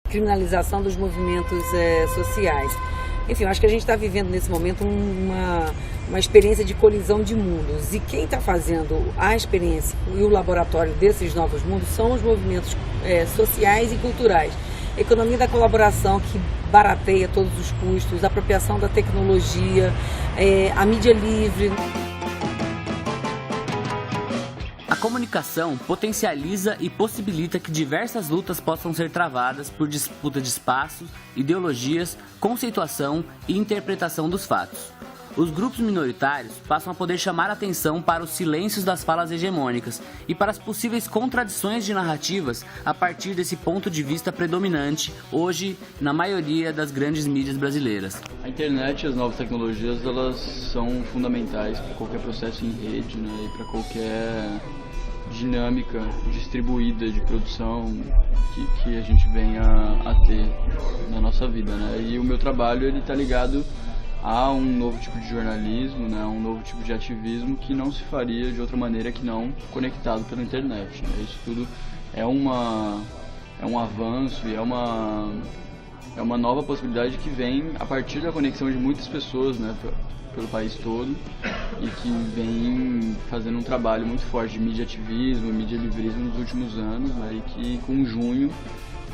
criminalização dos movimentos sociais. Enfim, eu acho que a gente está vivendo nesse momento uma experiência de colisão de mundos, e quem está fazendo a experiência e o laboratório desses novos mundos são os movimentos sociais e culturais. Economia da colaboração, que barateia todos os custos, a apropriação da tecnologia, a mídia livre. A comunicação potencializa e possibilita que diversas lutas possam ser travadas por disputa de espaços, ideologias, conceituação e interpretação dos fatos. Os grupos minoritários passam a poder chamar a atenção para os silêncios das falas hegemônicas e para as possíveis contradições de narrativas a partir desse ponto de vista predominante hoje na maioria das grandes mídias brasileiras. A internet e as novas tecnologias, elas são fundamentais para qualquer processo em rede, né, e para qualquer dinâmica distribuída de produção que a gente venha a ter na nossa vida, né? E o meu trabalho, ele está ligado a um novo tipo de jornalismo, né, um novo tipo de ativismo que não se faria de outra maneira que não conectado pela internet, né? Isso tudo é um avanço e é uma nova possibilidade que vem a partir da conexão de muitas pessoas, né, pelo país todo, e que vem fazendo um trabalho muito forte de mediativismo, medialivrismo nos últimos anos, né, e que com junho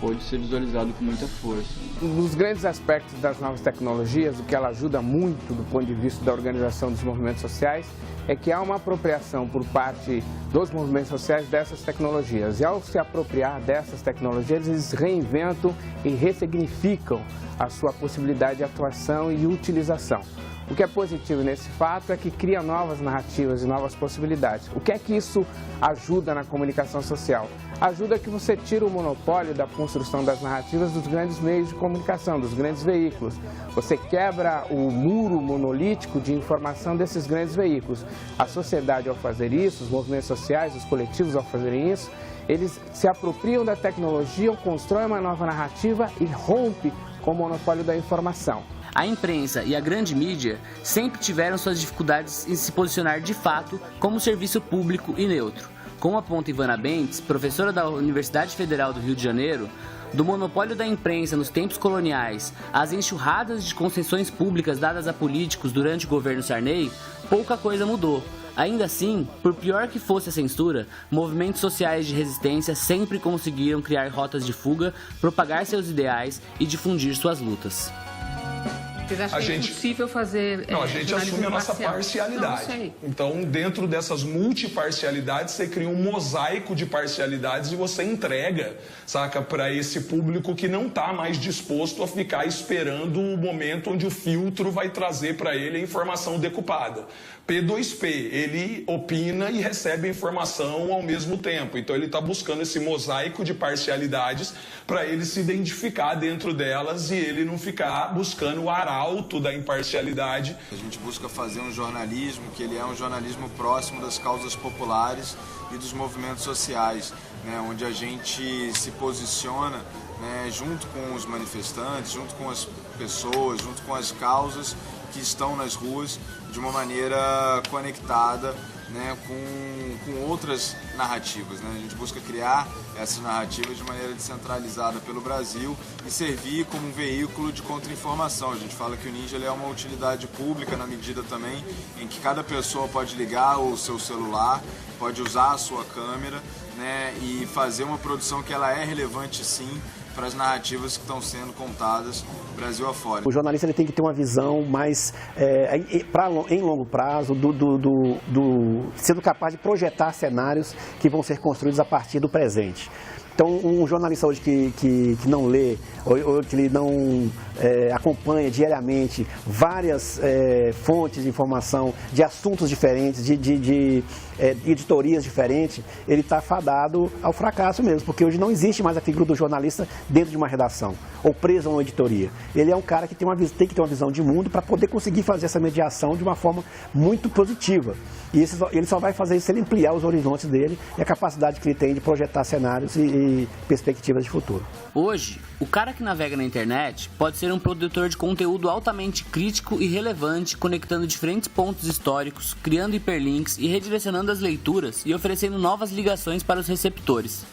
pode ser visualizado com muita força. Um dos grandes aspectos das novas tecnologias, o que ela ajuda muito do ponto de vista da organização dos movimentos sociais, é que há uma apropriação por parte dos movimentos sociais dessas tecnologias. E ao se apropriar dessas tecnologias, eles reinventam e ressignificam a sua possibilidade de atuação e utilização. O que é positivo nesse fato é que cria novas narrativas e novas possibilidades. O que é que isso ajuda na comunicação social? Ajuda que você tira o monopólio da construção das narrativas dos grandes meios de comunicação, dos grandes veículos. Você quebra o muro monolítico de informação desses grandes veículos. A sociedade, ao fazer isso, os movimentos sociais, os coletivos, ao fazerem isso, eles se apropriam da tecnologia, constroem uma nova narrativa e rompe com o monopólio da informação. A imprensa e a grande mídia sempre tiveram suas dificuldades em se posicionar de fato como serviço público e neutro. Como aponta Ivana Bentes, professora da Universidade Federal do Rio de Janeiro, do monopólio da imprensa nos tempos coloniais às enxurradas de concessões públicas dadas a políticos durante o governo Sarney, pouca coisa mudou. Ainda assim, por pior que fosse a censura, movimentos sociais de resistência sempre conseguiram criar rotas de fuga, propagar seus ideais e difundir suas lutas. Vocês acham que é impossível fazer Não, a gente assume a nossa parcialidade. Não, então, dentro dessas multiparcialidades, você cria um mosaico de parcialidades e você entrega, saca, para esse público que não está mais disposto a ficar esperando o momento onde o filtro vai trazer para ele a informação decupada. P2P, ele opina e recebe a informação ao mesmo tempo. Então, ele está buscando esse mosaico de parcialidades para ele se identificar dentro delas e ele não ficar buscando o arauto da imparcialidade. A gente busca fazer um jornalismo que ele é um jornalismo próximo das causas populares e dos movimentos sociais, né, onde a gente se posiciona, né, junto com os manifestantes, junto com as pessoas, junto com as causas que estão nas ruas, de uma maneira conectada, né, com outras narrativas, né? A gente busca criar essas narrativas de maneira descentralizada pelo Brasil e servir como um veículo de contra-informação. A gente fala que o Ninja ele é uma utilidade pública na medida também em que cada pessoa pode ligar o seu celular, pode usar a sua câmera, né, e fazer uma produção que ela é relevante sim para as narrativas que estão sendo contadas Brasil afora. O jornalista ele tem que ter uma visão mais, em longo prazo, sendo capaz de projetar cenários que vão ser construídos a partir do presente. Então, um jornalista hoje que não lê, ou que ele não acompanha diariamente várias fontes de informação, de assuntos diferentes, de editorias diferentes, ele está fadado ao fracasso mesmo, porque hoje não existe mais a figura do jornalista dentro de uma redação, ou preso a uma editoria. Ele é um cara que tem que ter uma visão de mundo para poder conseguir fazer essa mediação de uma forma muito positiva. E ele só vai fazer isso se ele ampliar os horizontes dele e a capacidade que ele tem de projetar cenários e perspectivas de futuro. Hoje, o cara que navega na internet pode ser um produtor de conteúdo altamente crítico e relevante, conectando diferentes pontos históricos, criando hiperlinks e redirecionando as leituras e oferecendo novas ligações para os receptores.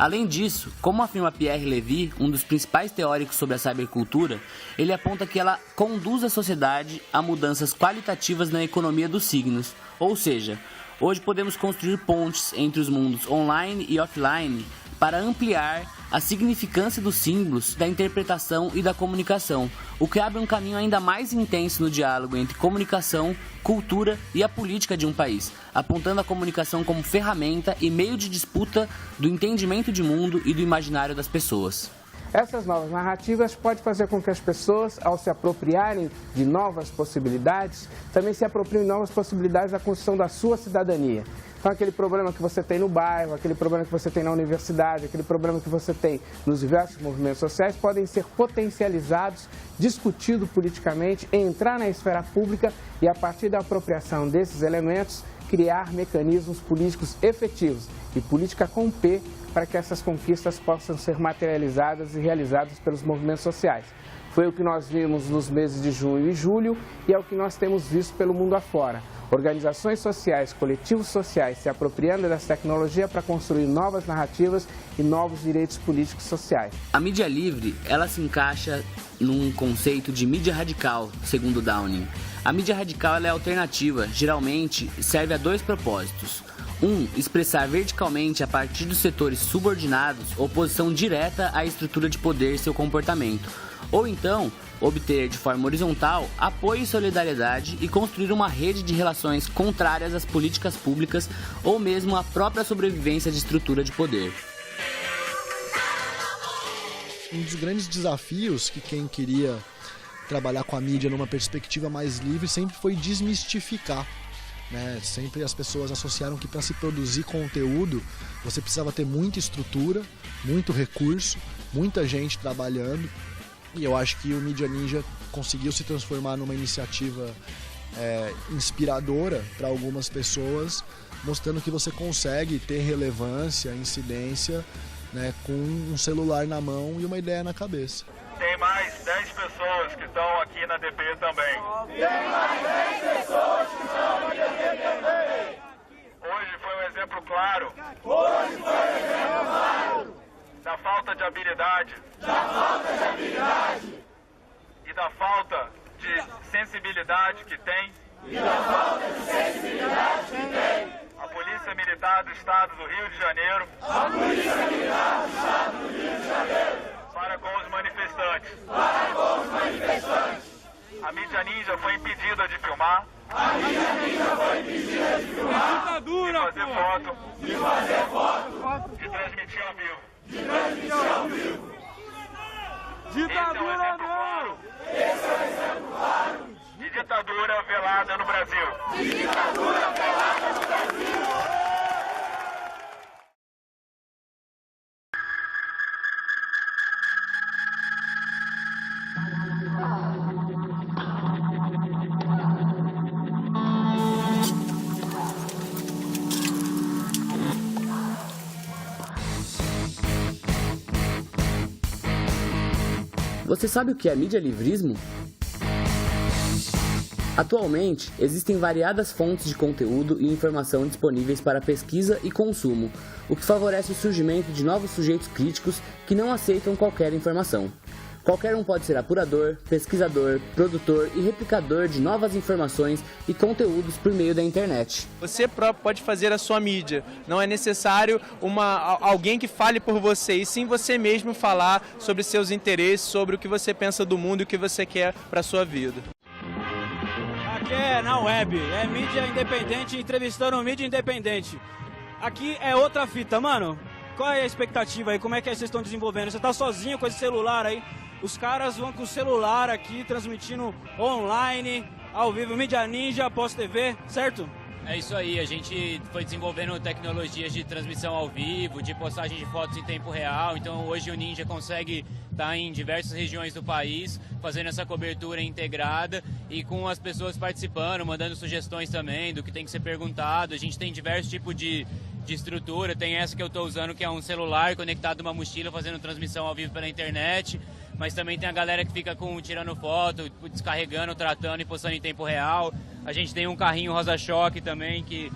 Além disso, como afirma Pierre Levy, um dos principais teóricos sobre a cybercultura, ele aponta que ela conduz a sociedade a mudanças qualitativas na economia dos signos, ou seja, hoje podemos construir pontes entre os mundos online e offline para ampliar a significância dos símbolos, da interpretação e da comunicação, o que abre um caminho ainda mais intenso no diálogo entre comunicação, cultura e a política de um país, apontando a comunicação como ferramenta e meio de disputa do entendimento de mundo e do imaginário das pessoas. Essas novas narrativas podem fazer com que as pessoas, ao se apropriarem de novas possibilidades, também se apropriem de novas possibilidades da construção da sua cidadania. Então, aquele problema que você tem no bairro, aquele problema que você tem na universidade, aquele problema que você tem nos diversos movimentos sociais, podem ser potencializados, discutidos politicamente, entrar na esfera pública e, a partir da apropriação desses elementos, criar mecanismos políticos efetivos e política com P para que essas conquistas possam ser materializadas e realizadas pelos movimentos sociais. Foi o que nós vimos nos meses de junho e julho e é o que nós temos visto pelo mundo afora. Organizações sociais, coletivos sociais se apropriando dessa tecnologia para construir novas narrativas e novos direitos políticos sociais. A mídia livre, ela se encaixa num conceito de mídia radical, segundo Downing. A mídia radical ela é alternativa, geralmente serve a dois propósitos. Expressar verticalmente a partir dos setores subordinados oposição direta à estrutura de poder e seu comportamento. Ou então, obter de forma horizontal apoio e solidariedade e construir uma rede de relações contrárias às políticas públicas ou mesmo à própria sobrevivência de estrutura de poder. Um dos grandes desafios que quem queria trabalhar com a mídia numa perspectiva mais livre sempre foi desmistificar. Sempre as pessoas associaram que para se produzir conteúdo você precisava ter muita estrutura, muito recurso, muita gente trabalhando. E eu acho que o Mídia Ninja conseguiu se transformar numa iniciativa inspiradora para algumas pessoas, mostrando que você consegue ter relevância, incidência, com um celular na mão e uma ideia na cabeça. Tem mais 10 pessoas que estão aqui na DP também. Tem mais 10 pessoas que estão na DP também. Hoje foi um exemplo claro. Hoje foi um exemplo claro. Da falta de habilidade. Da falta de habilidade. E da falta de sensibilidade que tem. E da falta de sensibilidade que tem. A Polícia Militar do Estado do Rio de Janeiro. A Polícia Militar do Estado do Rio de Janeiro. Para com os manifestantes. Para com os manifestantes. A mídia ninja foi impedida de filmar. A mídia ninja foi impedida de filmar. Ditadura, de fazer foto. De fazer foto. De transmitir ao vivo. De transmitir ao vivo. Ditadura não! Esse é um exemplo claro. De ditadura velada no Brasil. De ditadura velada no Brasil. Você sabe o que é mídia-livrismo? Atualmente, existem variadas fontes de conteúdo e informação disponíveis para pesquisa e consumo, o que favorece o surgimento de novos sujeitos críticos que não aceitam qualquer informação. Qualquer um pode ser apurador, pesquisador, produtor e replicador de novas informações e conteúdos por meio da internet. Você próprio pode fazer a sua mídia. Não é necessário alguém que fale por você, e sim você mesmo falar sobre seus interesses, sobre o que você pensa do mundo e o que você quer para a sua vida. Aqui é na web, é mídia independente entrevistando mídia independente. Aqui é outra fita, mano. Qual é a expectativa aí? Como é que vocês estão desenvolvendo? Você tá sozinho com esse celular aí? Os caras vão com o celular aqui, transmitindo online, ao vivo, Mídia Ninja, Pós-TV, certo? É isso aí, a gente foi desenvolvendo tecnologias de transmissão ao vivo, de postagem de fotos em tempo real, então hoje o Ninja consegue estar em diversas regiões do país, fazendo essa cobertura integrada e com as pessoas participando, mandando sugestões também do que tem que ser perguntado. A gente tem diversos tipos de estrutura, tem essa que eu estou usando que é um celular conectado a uma mochila fazendo transmissão ao vivo pela internet, mas também tem a galera que fica tirando foto, descarregando, tratando e postando em tempo real. A gente tem um carrinho rosa-choque também que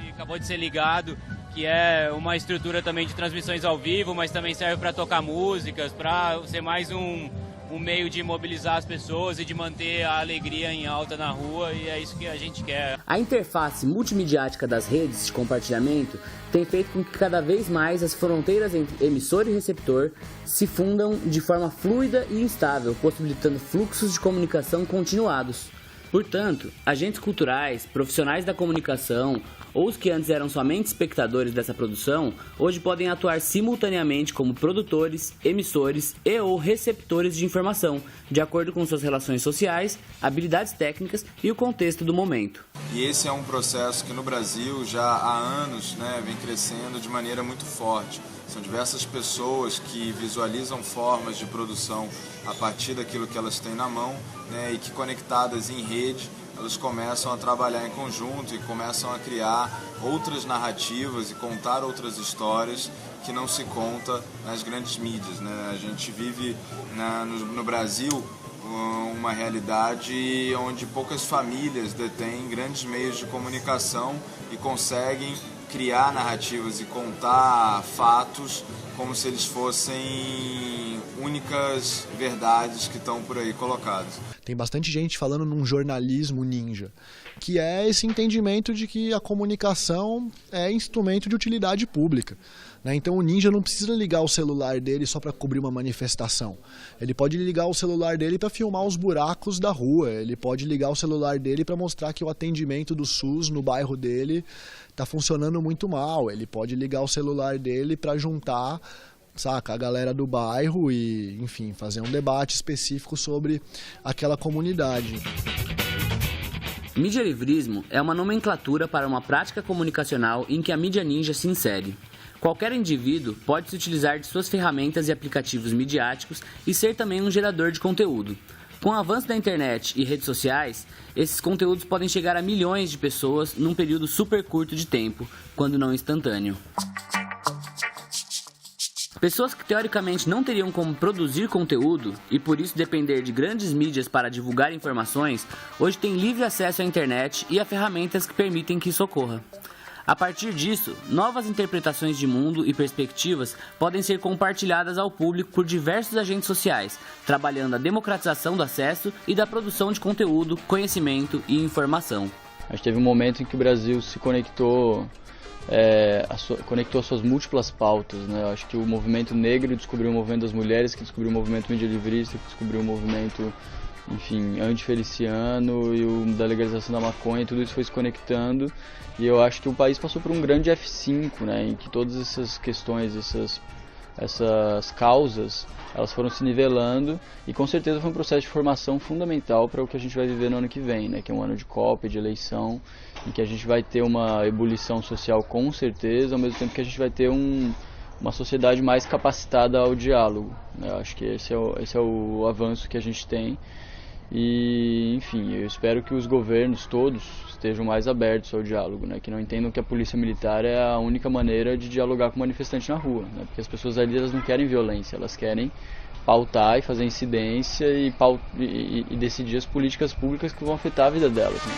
acabou de ser ligado, que é uma estrutura também de transmissões ao vivo, mas também serve para tocar músicas, para ser mais um meio de mobilizar as pessoas e de manter a alegria em alta na rua, e é isso que a gente quer. A interface multimediática das redes de compartilhamento tem feito com que cada vez mais as fronteiras entre emissor e receptor se fundam de forma fluida e instável, possibilitando fluxos de comunicação continuados. Portanto, agentes culturais, profissionais da comunicação ou os que antes eram somente espectadores dessa produção, hoje podem atuar simultaneamente como produtores, emissores e ou receptores de informação, de acordo com suas relações sociais, habilidades técnicas e o contexto do momento. E esse é um processo que no Brasil já há anos, né, vem crescendo de maneira muito forte. São diversas pessoas que visualizam formas de produção a partir daquilo que elas têm na mão, né, e que conectadas em rede, elas começam a trabalhar em conjunto e começam a criar outras narrativas e contar outras histórias que não se conta nas grandes mídias, né? A gente vive no Brasil uma realidade onde poucas famílias detêm grandes meios de comunicação e conseguem criar narrativas e contar fatos como se eles fossem únicas verdades que estão por aí colocadas. Tem bastante gente falando num jornalismo ninja, que é esse entendimento de que a comunicação é instrumento de utilidade pública. Então o ninja não precisa ligar o celular dele só para cobrir uma manifestação. Ele pode ligar o celular dele para filmar os buracos da rua. Ele pode ligar o celular dele para mostrar que o atendimento do SUS no bairro dele está funcionando muito mal. Ele pode ligar o celular dele para juntar, saca, a galera do bairro e, enfim, fazer um debate específico sobre aquela comunidade. Medialivrismo é uma nomenclatura para uma prática comunicacional em que a mídia ninja se insere. Qualquer indivíduo pode se utilizar de suas ferramentas e aplicativos midiáticos e ser também um gerador de conteúdo. Com o avanço da internet e redes sociais, esses conteúdos podem chegar a milhões de pessoas num período super curto de tempo, quando não instantâneo. Pessoas que teoricamente não teriam como produzir conteúdo e por isso depender de grandes mídias para divulgar informações, hoje têm livre acesso à internet e a ferramentas que permitem que isso ocorra. A partir disso, novas interpretações de mundo e perspectivas podem ser compartilhadas ao público por diversos agentes sociais, trabalhando a democratização do acesso e da produção de conteúdo, conhecimento e informação. Acho que teve um momento em que o Brasil se conectou as suas múltiplas pautas, né? Eu acho que o movimento negro descobriu o movimento das mulheres, que descobriu o movimento medialivrista, que descobriu o movimento, enfim, antifeliciano e o da legalização da maconha, tudo isso foi se conectando e eu acho que o país passou por um grande F5, né, em que todas essas questões, essas causas, elas foram se nivelando e com certeza foi um processo de formação fundamental para o que a gente vai viver no ano que vem, né, que é um ano de Copa, de eleição, em que a gente vai ter uma ebulição social com certeza, ao mesmo tempo que a gente vai ter uma sociedade mais capacitada ao diálogo, né? Eu acho que esse é o avanço que a gente tem e, enfim, eu espero que os governos todos estejam mais abertos ao diálogo, né? Que não entendam que a polícia militar é a única maneira de dialogar com o manifestante na rua, né? Porque as pessoas ali elas não querem violência, elas querem pautar e fazer incidência e decidir as políticas públicas que vão afetar a vida delas, né?